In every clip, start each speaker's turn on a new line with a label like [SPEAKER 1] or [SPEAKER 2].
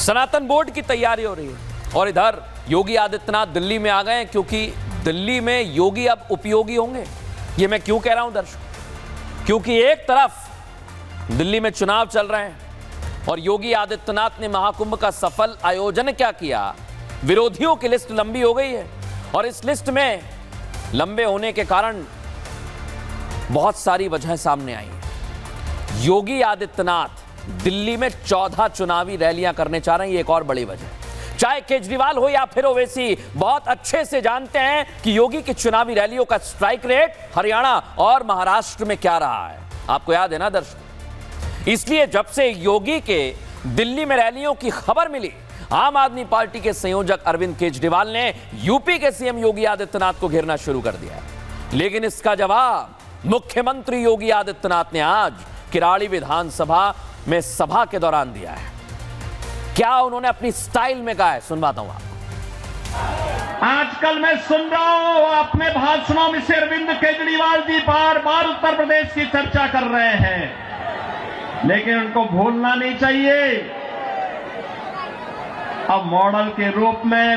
[SPEAKER 1] सनातन board की तैयारी हो रही है और इधर योगी आदित्यनाथ दिल्ली में आ गए हैं, क्योंकि दिल्ली में योगी अब उपयोगी होंगे। ये मैं क्यों कह रहा हूं दर्शकों, क्योंकि एक तरफ दिल्ली में चुनाव चल रहे हैं और योगी आदित्यनाथ ने महाकुंभ का सफल आयोजन क्या किया, विरोधियों की लिस्ट लंबी हो गई है और इस लिस्ट में लंबे होने के कारण बहुत सारी वजहें सामने आई हैं। योगी आदित्यनाथ दिल्ली में 14 चुनावी रैलियां करने चाह रहे हैं, ये एक और बड़ी वजह। चाहे केजरीवाल हो या फिर ओवैसी, बहुत अच्छे से जानते हैं कि योगी की चुनावी रैलियों का स्ट्राइक रेट हरियाणा और महाराष्ट्र में क्या रहा है। आपको याद है ना दर्शक, इसलिए जब से योगी के दिल्ली में रैलियों की खबर मिली, आम आदमी पार्टी के संयोजक अरविंद केजरीवाल ने यूपी के सीएम योगी आदित्यनाथ को घेरना शुरू कर दिया है। लेकिन इसका जवाब मुख्यमंत्री योगी आदित्यनाथ ने आज किराड़ी विधानसभा में सभा के दौरान दिया है। क्या उन्होंने अपनी स्टाइल में कहा है, सुनवाता हूं आपको।
[SPEAKER 2] आजकल मैं सुन रहा हूं अपने भाषणों में से अरविंद केजरीवाल जी बार बार उत्तर प्रदेश की चर्चा कर रहे हैं, लेकिन उनको भूलना नहीं चाहिए, अब मॉडल के रूप में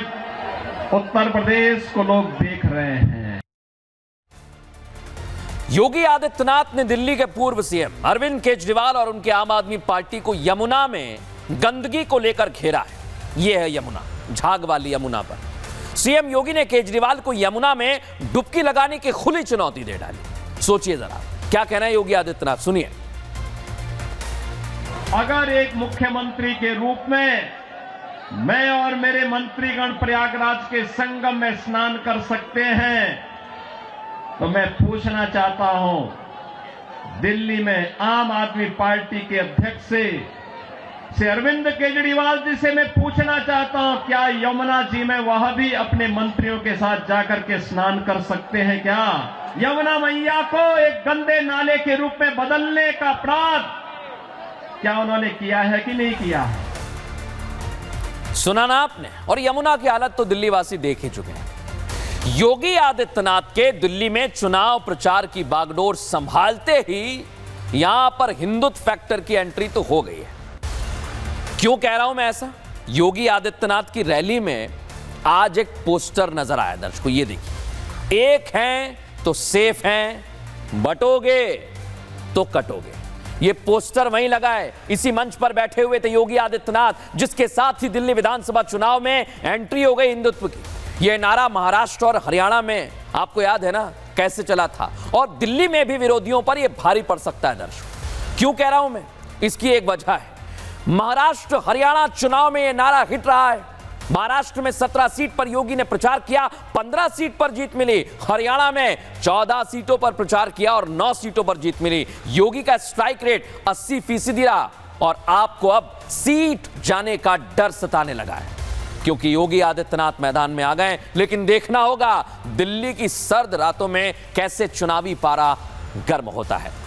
[SPEAKER 2] उत्तर प्रदेश को लोग देख रहे हैं।
[SPEAKER 1] योगी आदित्यनाथ ने दिल्ली के पूर्व सीएम अरविंद केजरीवाल और उनके आम आदमी पार्टी को यमुना में गंदगी को लेकर घेरा है। यह है यमुना, झाग वाली यमुना पर सीएम योगी ने केजरीवाल को यमुना में डुबकी लगाने की खुली चुनौती दे डाली। सोचिए जरा क्या कहना है योगी आदित्यनाथ, सुनिए।
[SPEAKER 2] अगर एक मुख्यमंत्री के रूप में मैं और मेरे मंत्रीगण प्रयागराज के संगम में स्नान कर सकते हैं, तो मैं पूछना चाहता हूं दिल्ली में आम आदमी पार्टी के अध्यक्ष से अरविंद केजरीवाल जी से मैं पूछना चाहता हूं, क्या यमुना जी में वह भी अपने मंत्रियों के साथ जाकर के स्नान कर सकते हैं? क्या यमुना मैया को एक गंदे नाले के रूप में बदलने का अपराध क्या उन्होंने किया है कि नहीं किया है?
[SPEAKER 1] सुना ना आपने। और यमुना की हालत तो दिल्ली वासी देख ही चुके हैं। योगी आदित्यनाथ के दिल्ली में चुनाव प्रचार की बागडोर संभालते ही यहां पर हिंदुत्व फैक्टर की एंट्री तो हो गई है। क्यों कह रहा हूं मैं ऐसा? योगी आदित्यनाथ की रैली में आज एक पोस्टर नजर आया दर्शकों, ये देखिए। एक हैं तो सेफ हैं, बटोगे तो कटोगे। ये पोस्टर वहीं लगा है, इसी मंच पर बैठे हुए थे योगी आदित्यनाथ, जिसके साथ ही दिल्ली विधानसभा चुनाव में एंट्री हो गई हिंदुत्व की। यह नारा महाराष्ट्र और हरियाणा में आपको याद है ना कैसे चला था, और दिल्ली में भी विरोधियों पर यह भारी पड़ सकता है दर्शकों। क्यों कह रहा हूं मैं? इसकी एक वजह है, महाराष्ट्र हरियाणा चुनाव में यह नारा हिट रहा है। महाराष्ट्र में 17 सीट पर योगी ने प्रचार किया, 15 सीट पर जीत मिली। हरियाणा में 14 सीटों पर प्रचार किया और 9 सीटों पर जीत मिली। योगी का स्ट्राइक रेट 80% रहा और आपको अब सीट जाने का डर सताने लगा है, क्योंकि योगी आदित्यनाथ मैदान में आ गए। लेकिन देखना होगा दिल्ली की सर्द रातों में कैसे चुनावी पारा गर्म होता है।